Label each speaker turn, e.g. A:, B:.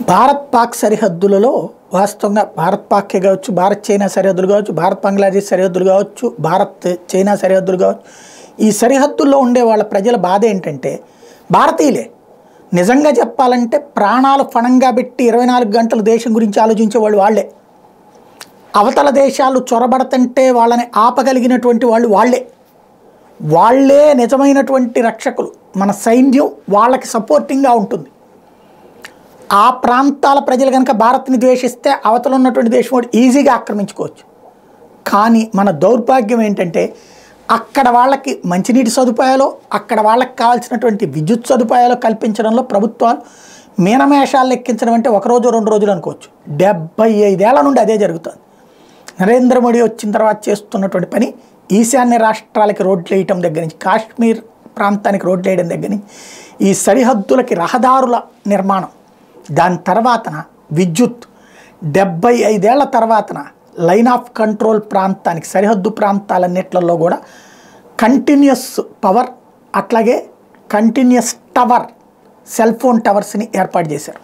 A: భారత్ పాక్ సరిహద్దులలో వాస్తవంగా భారత్ పాకే కావచ్చు, భారత్ చైనా సరిహద్దులు కావచ్చు, భారత్ బంగ్లాదేశ్ సరిహద్దులు కావచ్చు, భారత్ చైనా సరిహద్దులు కావచ్చు, ఈ సరిహద్దుల్లో ఉండే వాళ్ళ ప్రజల బాధ ఏంటంటే భారతీయులే. నిజంగా చెప్పాలంటే ప్రాణాలు ఫణంగా పెట్టి 24 గంటలు దేశం గురించి ఆలోచించే వాళ్ళు వాళ్ళే. అవతల దేశాలు చొరబడతంటే వాళ్ళని ఆపగలిగినటువంటి వాళ్ళు వాళ్ళే. వాళ్ళే నిజమైనటువంటి రక్షకులు. మన సైన్యం వాళ్ళకి సపోర్టింగ్గా ఉంటుంది. ఆ ప్రాంతాల ప్రజలు కనుక భారత్ని ద్వేషిస్తే అవతల ఉన్నటువంటి దేశం వాడు ఈజీగా ఆక్రమించుకోవచ్చు. కానీ మన దౌర్భాగ్యం ఏంటంటే అక్కడ వాళ్ళకి మంచినీటి సదుపాయాలు, అక్కడ వాళ్ళకి కావాల్సినటువంటి విద్యుత్ సదుపాయాలు కల్పించడంలో ప్రభుత్వాలు మీనమేషాలు లెక్కించడం అంటే 1 రోజు 2 రోజులు అనుకోవచ్చు. 75 ఏళ్ల నుండి అదే జరుగుతుంది. నరేంద్ర మోడీ వచ్చిన తర్వాత చేస్తున్నటువంటి పని ఈశాన్య రాష్ట్రాలకి రోడ్లు వేయటం దగ్గర నుంచి, కాశ్మీర్ ప్రాంతానికి రోడ్లు వేయడం దగ్గర నుంచి, ఈ సరిహద్దులకి రహదారుల నిర్మాణం, దాని తర్వాతన విద్యుత్, 75 ఏళ్ల తర్వాతన లైన్ ఆఫ్ కంట్రోల్ ప్రాంతానికి సరిహద్దు ప్రాంతాలన్నిట్లలో కూడా కంటిన్యూస్ పవర్, అట్లాగే కంటిన్యూస్ టవర్, సెల్ ఫోన్ టవర్స్ని ఏర్పాటు చేశారు.